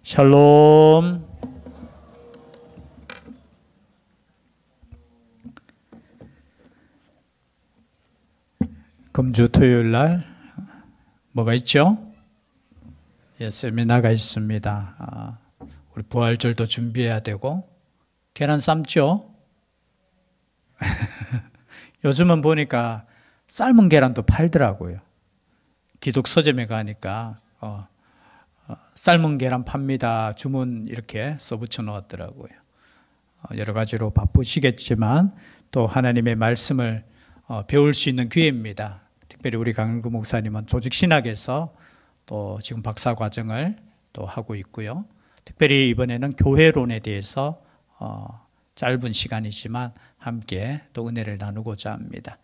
샬롬. 금주 토요일 날 뭐가 있죠? 예, 세미나가 있습니다. 우리 부활절도 준비해야 되고 계란 삶죠? 요즘은 보니까 삶은 계란도 팔더라고요. 기독 서점에 가니까 삶은 계란 팝니다. 주문 이렇게 써붙여 놓았더라고요. 여러 가지로 바쁘시겠지만 또 하나님의 말씀을 배울 수 있는 기회입니다. 특별히 우리 강일구 목사님은 조직신학에서 또 지금 박사과정을 또 하고 있고요. 특별히 이번에는 교회론에 대해서 짧은 시간이지만 함께 또 은혜를 나누고자 합니다.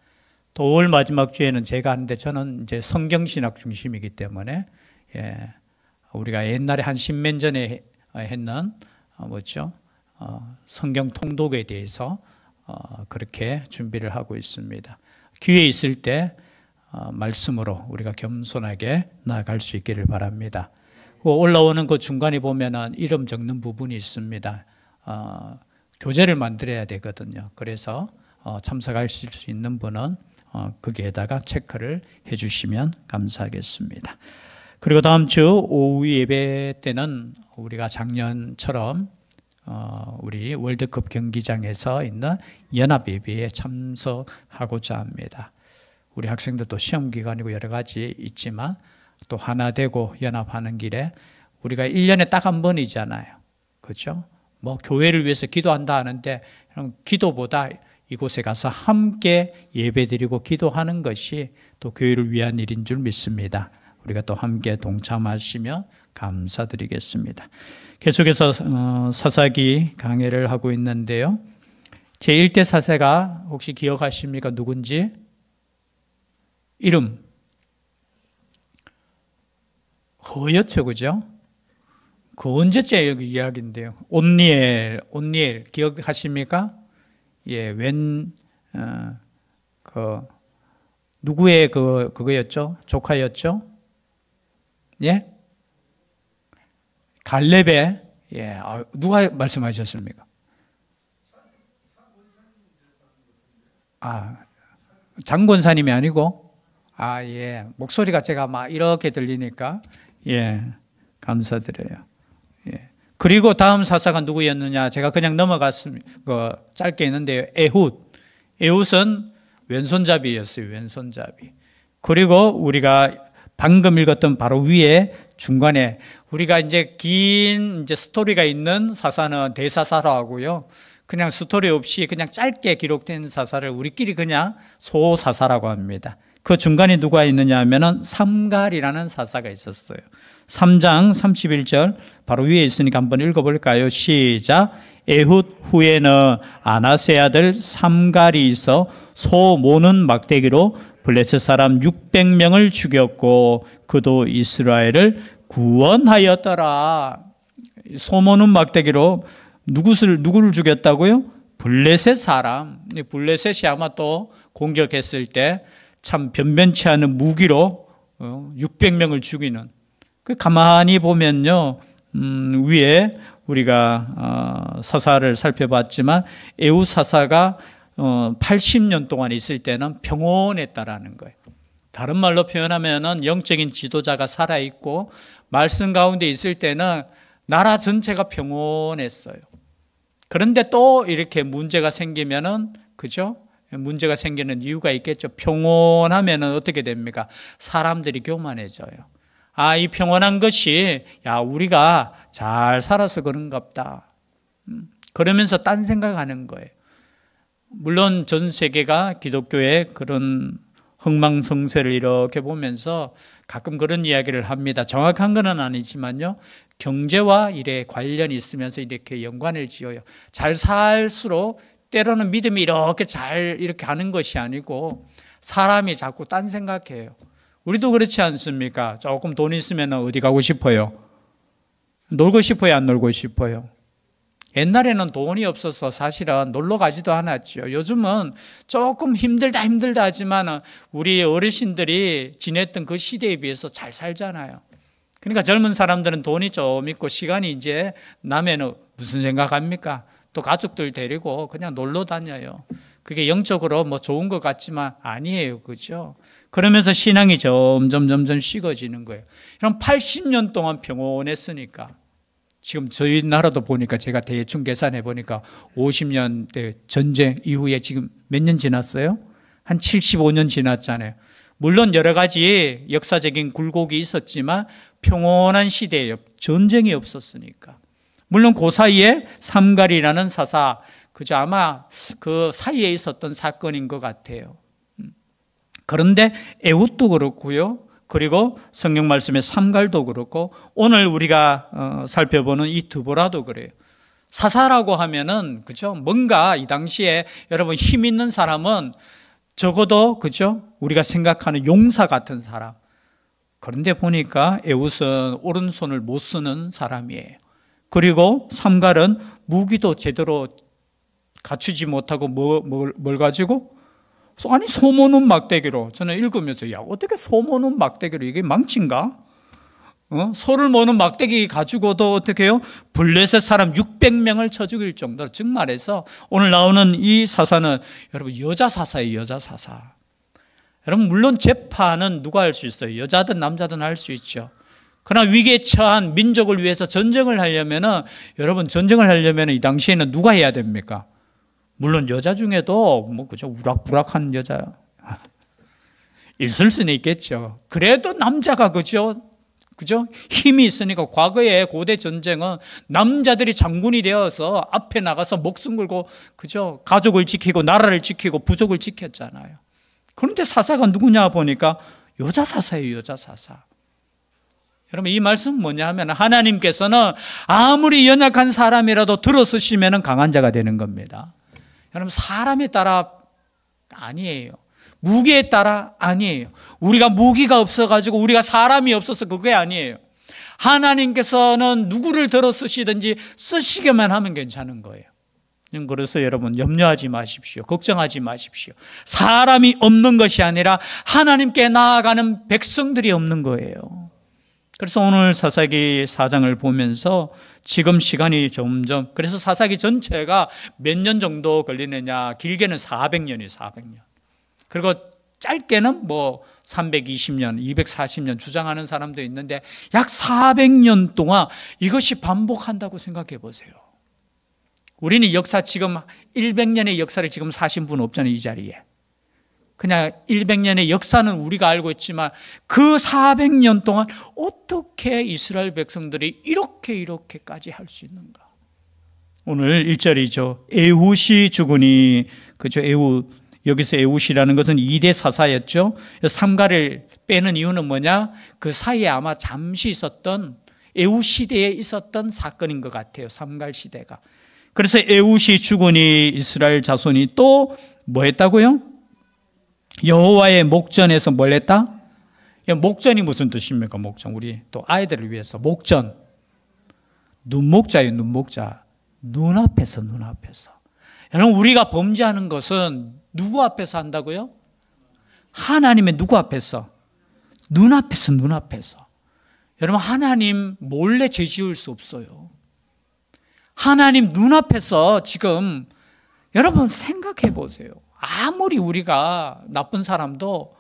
또 5월 마지막 주에는 제가 하는데 저는 이제 성경신학 중심이기 때문에 우리가 옛날에 한 10년 전에 했는 성경 통독에 대해서 그렇게 준비를 하고 있습니다. 기회 있을 때 말씀으로 우리가 겸손하게 나아갈 수 있기를 바랍니다. 올라오는 그 중간에 보면은 이름 적는 부분이 있습니다. 교재를 만들어야 되거든요. 그래서 참석하실 수 있는 분은 거기에다가 체크를 해주시면 감사하겠습니다. 그리고 다음 주 오후 예배 때는 우리가 작년처럼 우리 월드컵 경기장에서 있는 연합 예배에 참석하고자 합니다. 우리 학생들도 시험 기간이고 여러 가지 있지만 또 하나 되고 연합하는 길에 우리가 1년에 딱 한 번이잖아요. 그렇죠? 뭐 교회를 위해서 기도한다 하는데 기도보다 이곳에 가서 함께 예배드리고 기도하는 것이 또 교회를 위한 일인 줄 믿습니다. 우리가 또 함께 동참하시며 감사드리겠습니다. 계속해서 사사기 강해를 하고 있는데요. 제1대 사사가 혹시 기억하십니까? 누군지? 이름 허였죠, 그죠? 그 언제째 여기 이야기인데요. 온니엘 기억하십니까? 예, 누구의 그거였죠? 조카였죠? 예? 갈렙의, 누가 말씀하셨습니까? 장권사님이 아니고, 예. 목소리가 제가 막 이렇게 들리니까, 예. 감사드려요. 예. 그리고 다음 사사가 누구였느냐? 제가 그냥 넘어갔습니다. 짧게 있는데요. 에훗은 왼손잡이였어요. 왼손잡이. 그리고 우리가 방금 읽었던 바로 위에 중간에 우리가 이제 긴 스토리가 있는 사사는 대사사로 하고요. 그냥 스토리 없이 그냥 짧게 기록된 사사를 우리끼리 그냥 소사사라고 합니다. 그 중간에 누가 있느냐 하면은 삼갈이라는 사사가 있었어요. 3장 31절 바로 위에 있으니까 한번 읽어볼까요? 시작. 에훗 후에는 아나세 아들 삼갈이 있어 소 모는 막대기로 블레셋 사람 600명을 죽였고 그도 이스라엘을 구원하였더라. 소 모는 막대기로 누구를 죽였다고요? 블레셋 사람. 블레셋이 아마 또 공격했을 때 참 변변치 않은 무기로 600명을 죽이는. 가만히 보면요, 위에 우리가 사사를 살펴봤지만 에훗 사사가 80년 동안 있을 때는 평온했다라는 거예요. 다른 말로 표현하면은 영적인 지도자가 살아있고 말씀 가운데 있을 때는 나라 전체가 평온했어요. 그런데 또 이렇게 문제가 생기면은, 그죠? 문제가 생기는 이유가 있겠죠. 평온하면은 어떻게 됩니까? 사람들이 교만해져요. 이 평온한 것이, 우리가 잘 살아서 그런갑다. 그러면서 딴 생각하는 거예요. 물론 전 세계가 기독교의 그런 흥망성쇠를 이렇게 보면서 가끔 그런 이야기를 합니다. 정확한 건 아니지만요. 경제와 일에 관련이 있으면서 이렇게 연관을 지어요. 잘 살수록 때로는 믿음이 이렇게 하는 것이 아니고 사람이 자꾸 딴 생각해요. 우리도 그렇지 않습니까? 조금 돈 있으면 어디 가고 싶어요? 놀고 싶어요? 안 놀고 싶어요? 옛날에는 돈이 없어서 사실은 놀러 가지도 않았죠. 요즘은 조금 힘들다 하지만 우리 어르신들이 지냈던 그 시대에 비해서 잘 살잖아요. 그러니까 젊은 사람들은 돈이 좀 있고 시간이 이제 나면은 무슨 생각합니까? 또 가족들 데리고 그냥 놀러 다녀요. 그게 영적으로 뭐 좋은 것 같지만 아니에요. 그죠? 그러면서 신앙이 점점 식어지는 거예요. 그럼 80년 동안 평온했으니까 지금 저희 나라도 보니까 제가 대충 계산해 보니까 50년대 전쟁 이후에 지금 몇 년 지났어요? 한 75년 지났잖아요. 물론 여러 가지 역사적인 굴곡이 있었지만 평온한 시대예요. 전쟁이 없었으니까. 물론 그 사이에 삼갈이라는 사사, 그저 아마 그 사이에 있었던 사건인 것 같아요. 그런데 에훗도 그렇고요. 그리고 성경 말씀의 삼갈도 그렇고 오늘 우리가 살펴보는 이 드보라도 그래요. 사사라고 하면은 그죠? 뭔가 이 당시에 여러분 힘 있는 사람은 적어도 그죠? 우리가 생각하는 용사 같은 사람. 그런데 보니까 에훗은 오른손을 못 쓰는 사람이에요. 그리고 삼갈은 무기도 제대로 갖추지 못하고 뭘 가지고? 아니 소모는 막대기로. 저는 읽으면서 야 어떻게 소모는 막대기로 이게 망친가? 소를 모는 막대기 가지고도 어떻게 해요? 블레셋 사람 600명을 쳐 죽일 정도로. 즉 말해서 오늘 나오는 이 사사는 여러분 여자 사사예요. 여자 사사. 여러분 물론 재판은 누가 할 수 있어요? 여자든 남자든 할 수 있죠. 그러나 위기에 처한 민족을 위해서 전쟁을 하려면은 여러분 전쟁을 하려면은 이 당시에는 누가 해야 됩니까? 물론 여자 중에도 뭐 그죠 우락부락한 여자 있을 수는 있겠죠. 그래도 남자가 그죠 힘이 있으니까 과거에 고대 전쟁은 남자들이 장군이 되어서 앞에 나가서 목숨 걸고 그죠 가족을 지키고 나라를 지키고 부족을 지켰잖아요. 그런데 사사가 누구냐 보니까 여자 사사예요. 여자 사사. 여러분 이 말씀은 뭐냐 하면 하나님께서는 아무리 연약한 사람이라도 들어서시면 강한 자가 되는 겁니다. 여러분 사람에 따라 아니에요. 무기에 따라 아니에요. 우리가 무기가 없어가지고 우리가 사람이 없어서 그게 아니에요. 하나님께서는 누구를 들어 쓰시든지 쓰시게만 하면 괜찮은 거예요. 그래서 여러분 염려하지 마십시오. 걱정하지 마십시오. 사람이 없는 것이 아니라 하나님께 나아가는 백성들이 없는 거예요. 그래서 오늘 사사기 4장을 보면서 지금 시간이 점점 그래서 사사기 전체가 몇 년 정도 걸리느냐 길게는 400년이에요. 400년. 그리고 짧게는 뭐 320년, 240년 주장하는 사람도 있는데 약 400년 동안 이것이 반복한다고 생각해 보세요. 우리는 역사 지금 100년의 역사를 지금 사신 분 없잖아요. 이 자리에. 그냥 100년의 역사는 우리가 알고 있지만 그 400년 동안 어떻게 이스라엘 백성들이 이렇게까지 할 수 있는가? 오늘 1절이죠. 에훗이 죽으니 그죠? 에훗 여기서 에훗이라는 것은 2대 사사였죠. 삼갈을 빼는 이유는 뭐냐? 그 사이에 아마 잠시 있었던 에훗 시대에 있었던 사건인 것 같아요. 삼갈 시대가. 그래서 에훗이 죽으니 이스라엘 자손이 또 뭐 했다고요? 여호와의 목전에서 뭘 했다? 목전이 무슨 뜻입니까? 목전. 우리 또 아이들을 위해서 목전. 눈목자예요. 눈목자. 눈앞에서. 여러분 우리가 범죄하는 것은 누구 앞에서 한다고요? 하나님의 누구 앞에서? 눈앞에서. 여러분 하나님 몰래 죄 지을 수 없어요. 하나님 눈앞에서 지금 여러분 생각해 보세요. 아무리 우리가 나쁜 사람도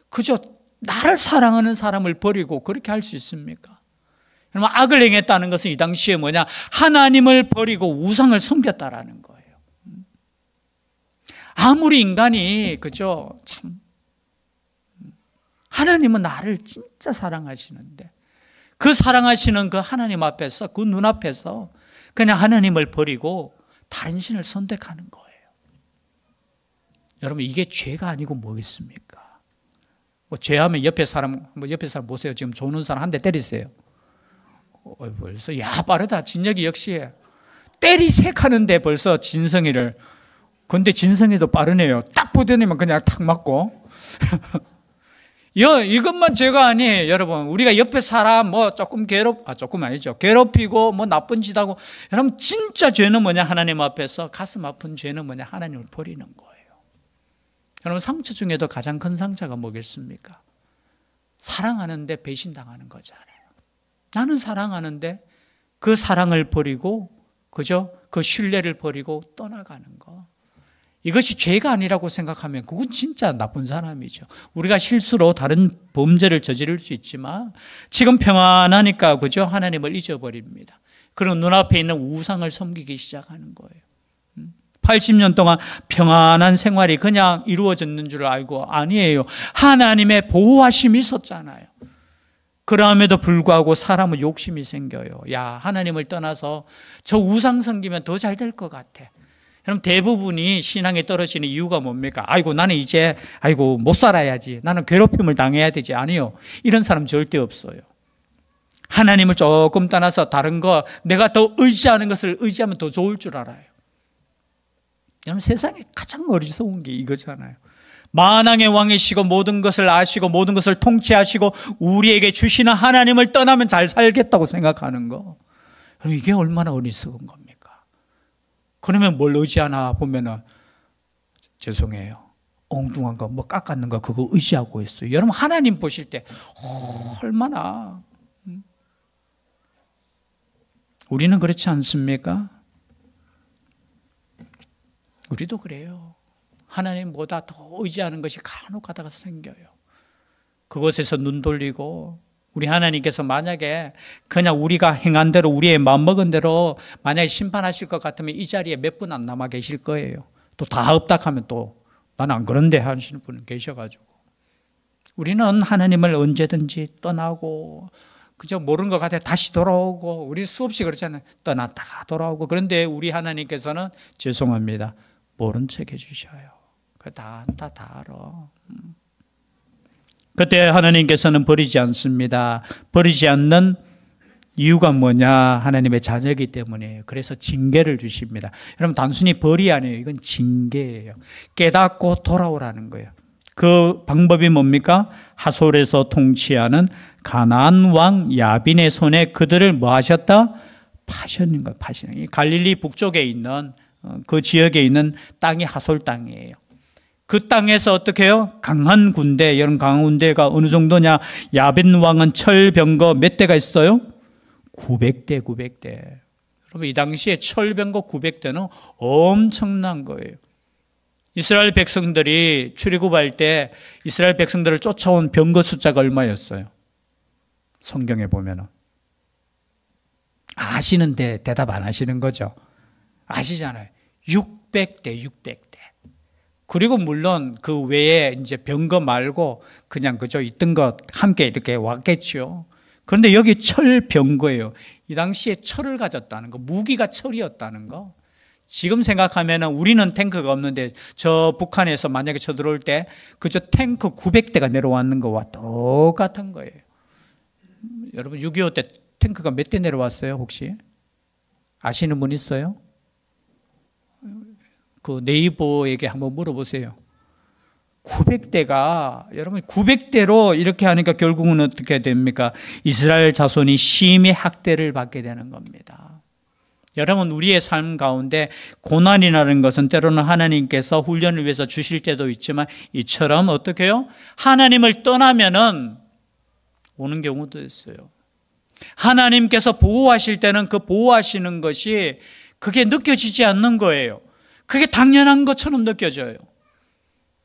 그저 나를 사랑하는 사람을 버리고 그렇게 할 수 있습니까? 여러분 악을 행했다는 것은 이 당시에 뭐냐? 하나님을 버리고 우상을 섬겼다라는 거예요. 아무리 인간이 그죠? 참 하나님은 나를 진짜 사랑하시는데 그 사랑하시는 그 하나님 앞에서 그 눈앞에서 그냥 하나님을 버리고 다른 신을 선택하는 거예요. 여러분 이게 죄가 아니고 뭐겠습니까? 뭐 죄하면 옆에 사람 보세요. 지금 조는 사람 한 대 때리세요. 벌써 야 빠르다. 진혁이 역시 때리색하는데 벌써 진성이를. 근데 진성이도 빠르네요. 딱 부딪히면 그냥 탁 맞고. 이것만 죄가 아니에요. 여러분 우리가 옆에 사람 뭐 조금 조금 아니죠. 괴롭히고 뭐 나쁜 짓 하고. 여러분 진짜 죄는 뭐냐? 하나님 앞에서 가슴 아픈 죄는 뭐냐? 하나님을 버리는 거예요. 여러분 상처 중에도 가장 큰 상처가 뭐겠습니까? 사랑하는데 배신당하는 거잖아요. 나는 사랑하는데 그 사랑을 버리고, 그죠? 그 신뢰를 버리고 떠나가는 거. 이것이 죄가 아니라고 생각하면 그건 진짜 나쁜 사람이죠. 우리가 실수로 다른 범죄를 저지를 수 있지만 지금 평안하니까, 그죠? 하나님을 잊어버립니다. 그리고 눈앞에 있는 우상을 섬기기 시작하는 거예요. 80년 동안 평안한 생활이 그냥 이루어졌는 줄 알고, 아니에요. 하나님의 보호하심이 있었잖아요. 그럼에도 불구하고 사람은 욕심이 생겨요. 야, 하나님을 떠나서 저 우상 섬기면 더 잘 될 것 같아. 그럼 대부분이 신앙에 떨어지는 이유가 뭡니까? 아이고, 나는 이제 못 살아야지. 나는 괴롭힘을 당해야 되지. 아니요. 이런 사람 절대 없어요. 하나님을 조금 떠나서 다른 거, 내가 더 의지하는 것을 의지하면 더 좋을 줄 알아요. 여러분, 세상에 가장 어리석은 게 이거잖아요. 만왕의 왕이시고 모든 것을 아시고 모든 것을 통치하시고 우리에게 주시는 하나님을 떠나면 잘 살겠다고 생각하는 거. 그럼 이게 얼마나 어리석은 겁니까? 그러면 뭘 의지하나 보면은, 죄송해요, 엉뚱한 거, 뭐 깎았는 거 그거 의지하고 있어요. 여러분, 하나님 보실 때 얼마나, 우리는 그렇지 않습니까? 우리도 그래요. 하나님보다 더 의지하는 것이 간혹 가다가 생겨요. 그곳에서 눈 돌리고, 우리 하나님께서 만약에 그냥 우리가 행한 대로, 우리의 마음먹은 대로 만약에 심판하실 것 같으면 이 자리에 몇 분 안 남아 계실 거예요. 또 다 없다하면 또 나는 안 그런데 하시는 분은 계셔가지고. 우리는 하나님을 언제든지 떠나고, 그저 모르는 것 같아 다시 돌아오고, 우리 수없이 그렇잖아요. 떠났다가 돌아오고. 그런데 우리 하나님께서는 죄송합니다, 모른 척 해주셔요. 다 알아. 그때 하나님께서는 버리지 않습니다. 버리지 않는 이유가 뭐냐? 하나님의 자녀이기 때문이에요. 그래서 징계를 주십니다. 여러분, 단순히 벌이 아니에요. 이건 징계예요. 깨닫고 돌아오라는 거예요. 그 방법이 뭡니까? 하솔에서 통치하는 가나안 왕 야빈의 손에 그들을 뭐 하셨다? 파셨는 거예요. 파시는 거예요. 갈릴리 북쪽에 있는 그 지역에 있는 땅이 하솔 땅이에요. 그 땅에서 어떻게 해요? 강한 군대, 이런 강한 군대가 어느 정도냐? 야빈 왕은 철병거 몇 대가 있어요? 900대. 여러분, 이 당시에 철병거 900대는 엄청난 거예요. 이스라엘 백성들이 출애굽할 때 이스라엘 백성들을 쫓아온 병거 숫자가 얼마였어요? 성경에 보면은. 아시는데 대답 안 하시는 거죠? 아시잖아요. 600대. 그리고 물론 그 외에 이제 병거 말고 그냥 그저 있던 것 함께 이렇게 왔겠죠. 그런데 여기 철병거예요. 이 당시에 철을 가졌다는 거, 무기가 철이었다는 거. 지금 생각하면 우리는 탱크가 없는데 저 북한에서 만약에 쳐들어올 때 그저 탱크 900대가 내려왔는 거와 똑같은 거예요. 여러분, 6.25 때 탱크가 몇 대 내려왔어요? 혹시 아시는 분 있어요? 그 네이버에게 한번 물어보세요. 900대가, 여러분 900대로 이렇게 하니까 결국은 어떻게 됩니까? 이스라엘 자손이 심히 학대를 받게 되는 겁니다. 여러분, 우리의 삶 가운데 고난이라는 것은 때로는 하나님께서 훈련을 위해서 주실 때도 있지만 이처럼 어떻게 해요? 하나님을 떠나면은 오는 경우도 있어요. 하나님께서 보호하실 때는 그 보호하시는 것이 그게 느껴지지 않는 거예요. 그게 당연한 것처럼 느껴져요.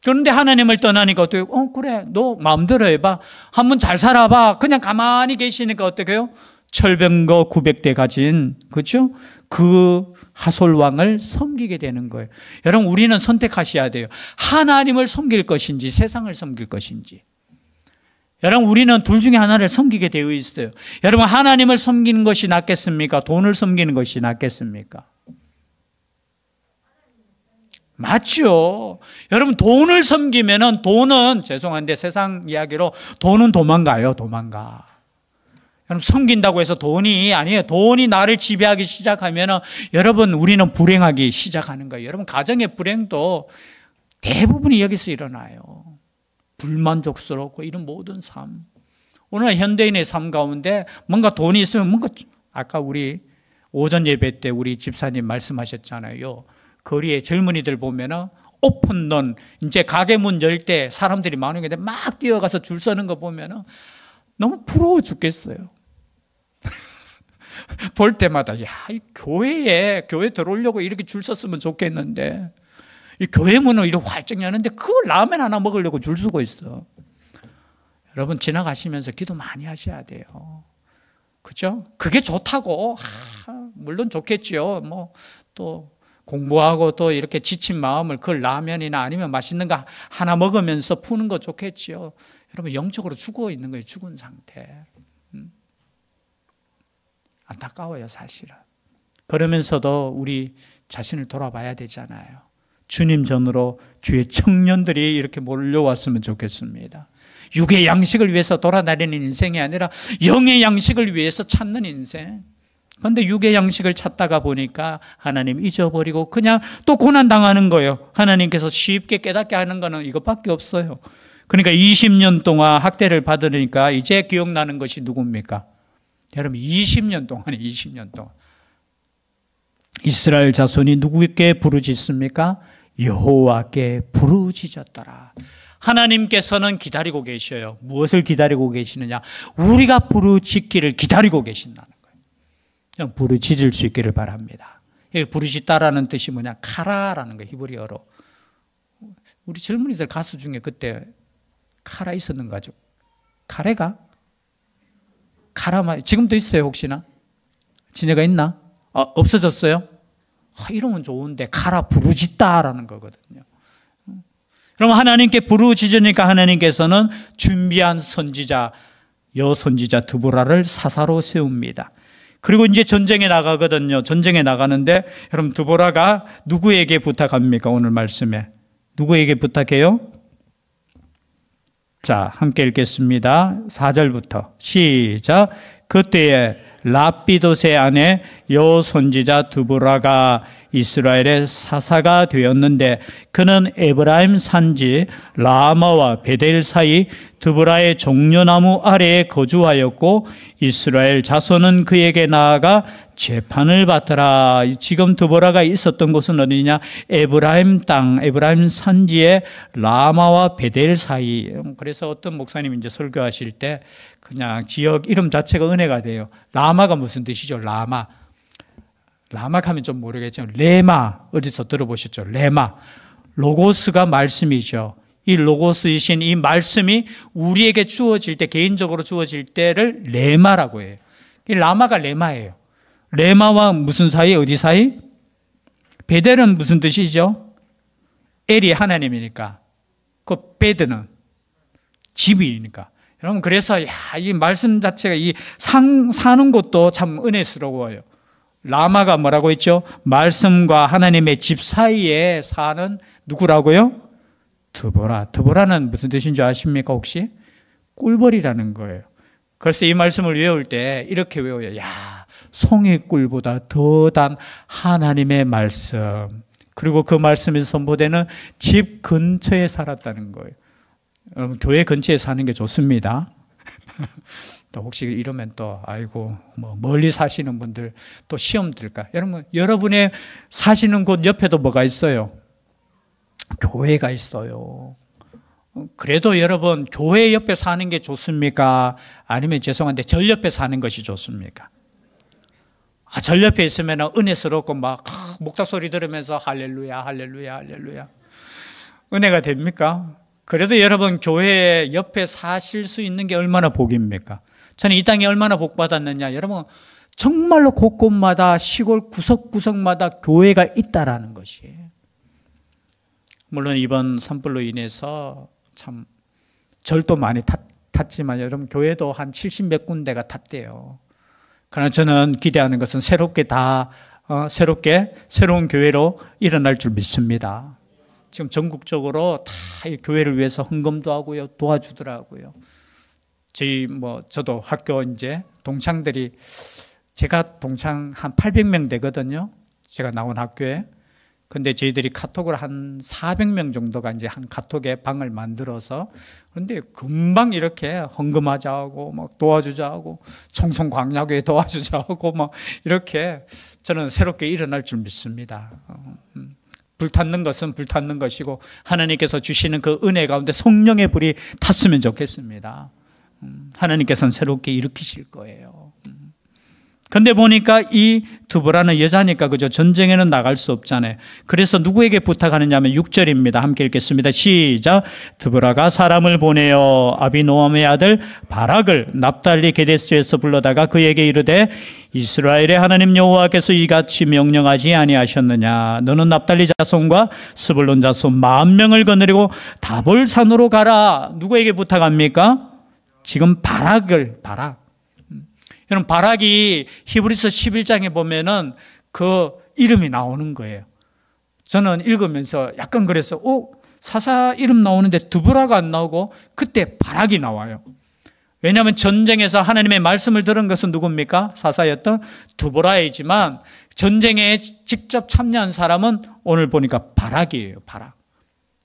그런데 하나님을 떠나니까 어떻게, 그래, 너 마음대로 해봐. 한번 잘 살아봐. 그냥 가만히 계시니까 어떻게 해요? 철병거 900대 가진, 그렇죠? 그 하솔왕을 섬기게 되는 거예요. 여러분, 우리는 선택하셔야 돼요. 하나님을 섬길 것인지 세상을 섬길 것인지. 여러분, 우리는 둘 중에 하나를 섬기게 되어 있어요. 여러분, 하나님을 섬기는 것이 낫겠습니까? 돈을 섬기는 것이 낫겠습니까? 맞죠. 여러분, 돈을 섬기면은 돈은, 죄송한데 세상 이야기로 돈은 도망가요. 도망가. 여러분, 섬긴다고 해서 돈이 아니에요. 돈이 나를 지배하기 시작하면은 여러분, 우리는 불행하기 시작하는 거예요. 여러분, 가정의 불행도 대부분이 여기서 일어나요. 불만족스럽고 이런 모든 삶. 오늘 현대인의 삶 가운데 뭔가 돈이 있으면 뭔가, 아까 우리 오전 예배 때 우리 집사님 말씀하셨잖아요. 거리에 젊은이들 보면은 오픈런, 이제 가게 문 열 때 사람들이 많은 게 막 뛰어가서 줄 서는 거 보면은 너무 부러워 죽겠어요. 볼 때마다 야, 이 교회 들어오려고 이렇게 줄 섰으면 좋겠는데 이 교회 문을 이렇게 활짝 여는데 그 라면 하나 먹으려고 줄 서고 있어. 여러분 지나가시면서 기도 많이 하셔야 돼요. 그죠? 그게 좋다고 물론 좋겠지요. 뭐 또 공부하고 또 이렇게 지친 마음을 그 라면이나 아니면 맛있는 거 하나 먹으면서 푸는 거 좋겠지요. 여러분 영적으로 죽어 있는 거예요. 죽은 상태. 안타까워요, 사실은. 그러면서도 우리 자신을 돌아봐야 되잖아요. 주님 전으로 주의 청년들이 이렇게 몰려왔으면 좋겠습니다. 육의 양식을 위해서 돌아다니는 인생이 아니라 영의 양식을 위해서 찾는 인생. 그런데 육의 양식을 찾다가 보니까 하나님 잊어버리고 그냥 또 고난당하는 거예요. 하나님께서 쉽게 깨닫게 하는 거는 이것밖에 없어요. 그러니까 20년 동안 학대를 받으니까 이제 기억나는 것이 누굽니까? 여러분 20년 동안에 20년 동안 이스라엘 자손이 누구에게 부르짖습니까? 여호와께 부르짖었더라. 하나님께서는 기다리고 계셔요. 무엇을 기다리고 계시느냐? 우리가 부르짖기를 기다리고 계신다는 거예요. 그냥 부르짖을 수 있기를 바랍니다. 부르짖다라는 뜻이 뭐냐? 카라라는 거예요. 히브리어로. 우리 젊은이들 가수 중에 그때 카라 있었는 거죠. 카레가? 카라만 지금도 있어요 혹시나? 지네가 있나? 없어졌어요? 이러면 좋은데 카라 부르짖다라는 거거든요. 그럼 하나님께 부르짖으니까 하나님께서는 준비한 선지자 여선지자 드보라를 사사로 세웁니다. 그리고 이제 전쟁에 나가거든요. 전쟁에 나가는데 여러분 드보라가 누구에게 부탁합니까? 오늘 말씀에 누구에게 부탁해요? 자, 함께 읽겠습니다. 4절부터 시작. 그때에 라피도세 아내 여선지자 드보라가 이스라엘의 사사가 되었는데 그는 에브라임 산지 라마와 베델 사이 드보라의 종려나무 아래에 거주하였고 이스라엘 자손은 그에게 나아가 재판을 받더라. 지금 드보라가 있었던 곳은 어디냐? 에브라임 땅, 에브라임 산지의 라마와 베델 사이. 그래서 어떤 목사님이 이제 설교하실 때 그냥 지역 이름 자체가 은혜가 돼요. 라마가 무슨 뜻이죠? 라마. 라마 하면 좀 모르겠지만 레마 어디서 들어보셨죠? 레마. 로고스가 말씀이죠. 이 로고스이신 이 말씀이 우리에게 주어질 때 개인적으로 주어질 때를 레마라고 해요. 이 라마가 레마예요. 레마와 무슨 사이? 어디 사이? 베델은 무슨 뜻이죠? 엘이 하나님이니까 그 베드는 집이니까. 여러분 그래서 이 말씀 자체가 이 사는 곳도 참 은혜스러워요. 라마가 뭐라고 했죠? 말씀과 하나님의 집 사이에 사는 누구라고요? 드보라. 드보라는 무슨 뜻인 줄 아십니까 혹시? 꿀벌이라는 거예요. 그래서 이 말씀을 외울 때 이렇게 외워요. 야, 송이꿀보다 더 단 하나님의 말씀. 그리고 그 말씀이 선포되는 집 근처에 살았다는 거예요. 여러분 교회 근처에 사는 게 좋습니다. 또 혹시 이러면 또 아이고 뭐 멀리 사시는 분들 또 시험 들까? 여러분 여러분의 사시는 곳 옆에도 뭐가 있어요? 교회가 있어요. 그래도 여러분 교회 옆에 사는 게 좋습니까? 아니면 죄송한데 절 옆에 사는 것이 좋습니까? 절 옆에 있으면 은혜스럽고 막 목탁 소리 들으면서 할렐루야 할렐루야 할렐루야 은혜가 됩니까? 그래도 여러분 교회 옆에 사실 수 있는 게 얼마나 복입니까? 저는 이 땅에 얼마나 복 받았느냐. 여러분 정말로 곳곳마다 시골 구석구석마다 교회가 있다라는 것이. 물론 이번 산불로 인해서 참 절도 많이 탔지만 여러분 교회도 한 70몇 군데가 탔대요. 그러나 저는 기대하는 것은 새롭게 새로운 교회로 일어날 줄 믿습니다. 지금 전국적으로 다 이 교회를 위해서 헌금도 하고요, 도와주더라고요. 저도 학교 이제 동창들이 제가 동창 한 800명 되거든요. 제가 나온 학교에. 근데 저희들이 카톡을 한 400명 정도가 이제 한 카톡에 방을 만들어서 그런데 금방 이렇게 헌금하자 하고 막 도와주자 하고 청송 광야교회 도와주자 하고 막 이렇게 저는 새롭게 일어날 줄 믿습니다. 불탔는 것은 불탔는 것이고 하나님께서 주시는 그 은혜 가운데 성령의 불이 탔으면 좋겠습니다. 하나님께서는 새롭게 일으키실 거예요. 근데 보니까 이 드보라는 여자니까 그죠? 전쟁에는 나갈 수 없잖아요. 그래서 누구에게 부탁하느냐 하면 6절입니다. 함께 읽겠습니다. 시작. 드보라가 사람을 보내어 아비노함의 아들 바락을 납달리 게데스에서 불러다가 그에게 이르되 이스라엘의 하나님 여호와께서 이같이 명령하지 아니하셨느냐? 너는 납달리 자손과 스불론 자손 10,000명을 거느리고 다볼산으로 가라. 누구에게 부탁합니까? 지금 바락. 여러분, 바락이 히브리서 11장에 보면은 그 이름이 나오는 거예요. 저는 읽으면서 약간 그래서 사사 이름 나오는데 드보라가 안 나오고 그때 바락이 나와요. 왜냐하면 전쟁에서 하나님의 말씀을 들은 것은 누굽니까? 사사였던 드보라이지만 전쟁에 직접 참여한 사람은 오늘 보니까 바락이에요. 바락.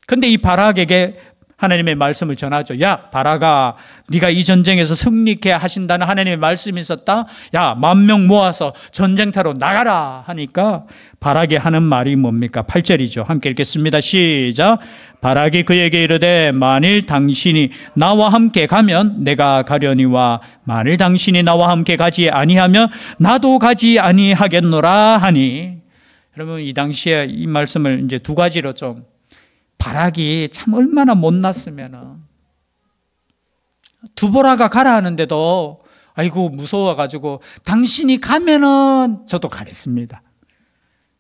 근데 이 바락에게 하나님의 말씀을 전하죠. 야, 바락아, 네가 이 전쟁에서 승리케 하신다는 하나님의 말씀이 있었다. 야, 10,000명 모아서 전쟁터로 나가라 하니까 바락이 하는 말이 뭡니까? 8절이죠. 함께 읽겠습니다. 시작. 바락이 그에게 이르되 만일 당신이 나와 함께 가면 내가 가려니와 만일 당신이 나와 함께 가지 아니하면 나도 가지 아니하겠노라 하니. 여러분, 이 당시에 이 말씀을 이제 두 가지로 좀, 바락이 참 얼마나 못났으면은 드보라가 가라 하는데도 아이고 무서워가지고 당신이 가면은 저도 가겠습니다.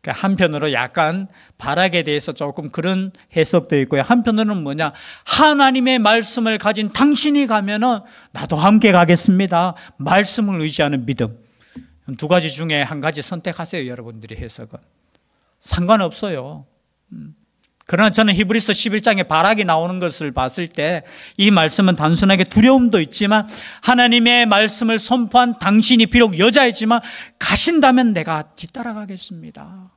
그러니까 한편으로 약간 바락에 대해서 조금 그런 해석도 있고요. 한편으로는 뭐냐, 하나님의 말씀을 가진 당신이 가면은 나도 함께 가겠습니다. 말씀을 의지하는 믿음. 두 가지 중에 한 가지 선택하세요. 여러분들이 해석은 상관없어요. 그러나 저는 히브리서 11장에 바락이 나오는 것을 봤을 때 이 말씀은 단순하게 두려움도 있지만 하나님의 말씀을 선포한 당신이 비록 여자이지만 가신다면 내가 뒤따라가겠습니다.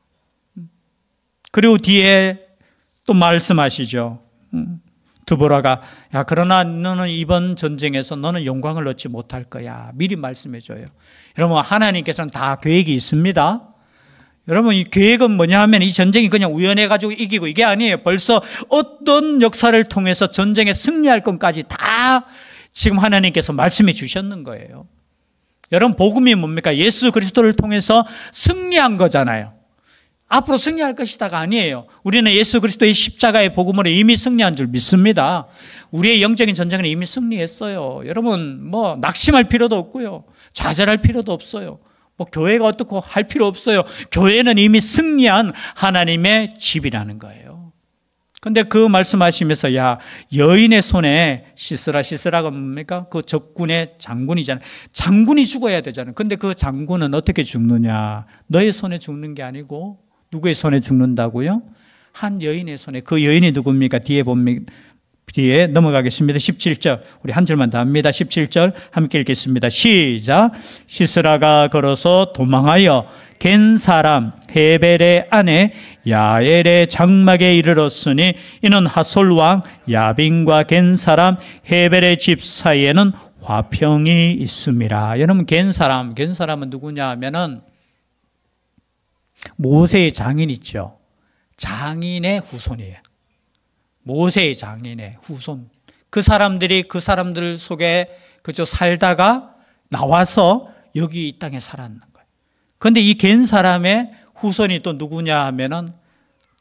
그리고 뒤에 또 말씀하시죠. 드보라가 야, 그러나 너는 이번 전쟁에서 너는 영광을 얻지 못할 거야. 미리 말씀해줘요. 여러분, 하나님께서는 다 계획이 있습니다. 여러분, 이 계획은 뭐냐 하면 이 전쟁이 그냥 우연해가지고 이기고 이게 아니에요. 벌써 어떤 역사를 통해서 전쟁에 승리할 것까지 다 지금 하나님께서 말씀해 주셨는 거예요. 여러분, 복음이 뭡니까? 예수 그리스도를 통해서 승리한 거잖아요. 앞으로 승리할 것이다가 아니에요. 우리는 예수 그리스도의 십자가의 복음으로 이미 승리한 줄 믿습니다. 우리의 영적인 전쟁은 이미 승리했어요. 여러분, 뭐 낙심할 필요도 없고요. 좌절할 필요도 없어요. 뭐 교회가 어떻고 할 필요 없어요. 교회는 이미 승리한 하나님의 집이라는 거예요. 그런데 그 말씀하시면서 야, 여인의 손에 시스라가 뭡니까? 그 적군의 장군이잖아요. 장군이 죽어야 되잖아요. 그런데 그 장군은 어떻게 죽느냐? 너의 손에 죽는 게 아니고 누구의 손에 죽는다고요? 한 여인의 손에. 그 여인이 누굽니까? 뒤에 넘어가겠습니다. 17절. 우리 한 절만 더 합니다. 17절 함께 읽겠습니다. 시작. 시스라가 걸어서 도망하여 겐 사람 헤벨의 아내 야엘의 장막에 이르렀으니 이는 하솔 왕 야빈과 겐 사람 헤벨의 집 사이에는 화평이 있습니다. 여러분, 겐 사람은 누구냐 하면은 모세의 장인 있죠. 장인의 후손이에요. 모세의 장인의 후손. 그 사람들이 그 사람들 속에 그저 살다가 나와서 여기 이 땅에 살았는 거예요. 그런데 이 겐 사람의 후손이 또 누구냐 하면은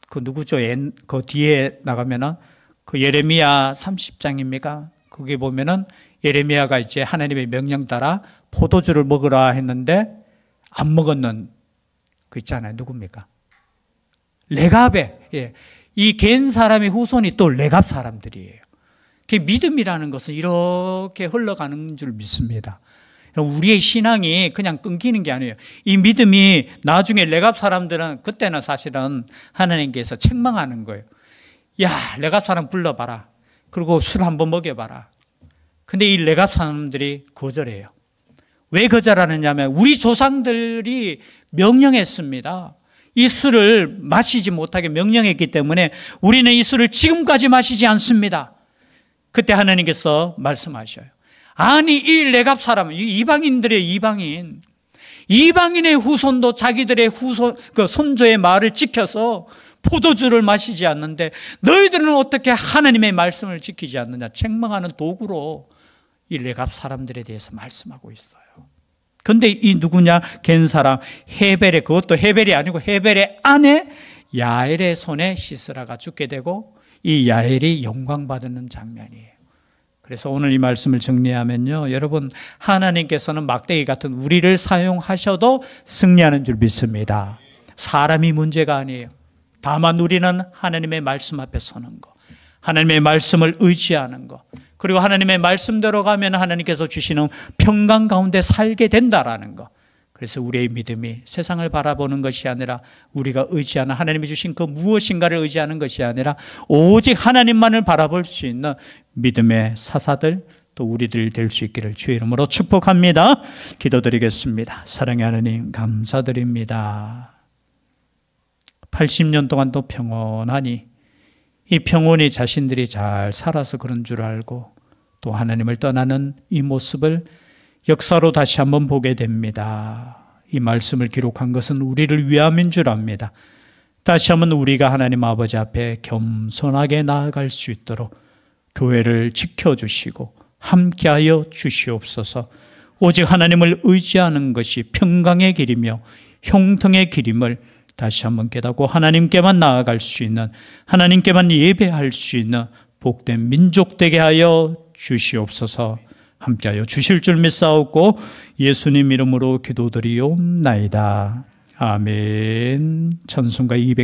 그 누구죠? 그 뒤에 나가면은 그 예레미야 30장입니까? 거기 보면은 예레미야가 이제 하나님의 명령 따라 포도주를 먹으라 했는데 안 먹었는 그 있잖아요. 누굽니까? 레갑의, 예. 이 겐 사람의 후손이 또 레갑 사람들이에요. 믿음이라는 것은 이렇게 흘러가는 줄 믿습니다. 우리의 신앙이 그냥 끊기는 게 아니에요. 이 믿음이 나중에 레갑 사람들은 그때는 사실은 하나님께서 책망하는 거예요. 야, 레갑 사람 불러봐라. 그리고 술 한번 먹여봐라. 근데 이 레갑 사람들이 거절해요. 왜 거절하느냐면 우리 조상들이 명령했습니다. 이 술을 마시지 못하게 명령했기 때문에 우리는 이 술을 지금까지 마시지 않습니다. 그때 하나님께서 말씀하셔요. 아니, 이 레갑 사람은 이방인들의 이방인의 후손도 자기들의 손조의 말을 지켜서 포도주를 마시지 않는데 너희들은 어떻게 하나님의 말씀을 지키지 않느냐 책망하는 도구로 이 레갑 사람들에 대해서 말씀하고 있어요. 근데 이 누구냐? 갠 사람 헤벨의, 그것도 헤벨이 아니고 헤벨의 아내 야엘의 손에 시스라가 죽게 되고 이 야엘이 영광받는 장면이에요. 그래서 오늘 이 말씀을 정리하면요, 여러분, 하나님께서는 막대기 같은 우리를 사용하셔도 승리하는 줄 믿습니다. 사람이 문제가 아니에요. 다만 우리는 하나님의 말씀 앞에 서는 거, 하나님의 말씀을 의지하는 거, 그리고 하나님의 말씀대로 가면 하나님께서 주시는 평강 가운데 살게 된다라는 거. 그래서 우리의 믿음이 세상을 바라보는 것이 아니라 우리가 의지하는 하나님이 주신 그 무엇인가를 의지하는 것이 아니라 오직 하나님만을 바라볼 수 있는 믿음의 사사들, 또 우리들 될 수 있기를 주의 이름으로 축복합니다. 기도드리겠습니다. 사랑의 하나님, 감사드립니다. 80년 동안 또 평온하니 이 평온이 자신들이 잘 살아서 그런 줄 알고 또 하나님을 떠나는 이 모습을 역사로 다시 한번 보게 됩니다. 이 말씀을 기록한 것은 우리를 위함인 줄 압니다. 다시 한번 우리가 하나님 아버지 앞에 겸손하게 나아갈 수 있도록 교회를 지켜주시고 함께하여 주시옵소서. 오직 하나님을 의지하는 것이 평강의 길이며 형통의 길임을 다시 한번 깨닫고 하나님께만 나아갈 수 있는, 하나님께만 예배할 수 있는 복된 민족 되게 하여 주시옵소서. 함께하여 주실 줄 믿사옵고 예수님 이름으로 기도드리옵나이다. 아멘. 찬송가 200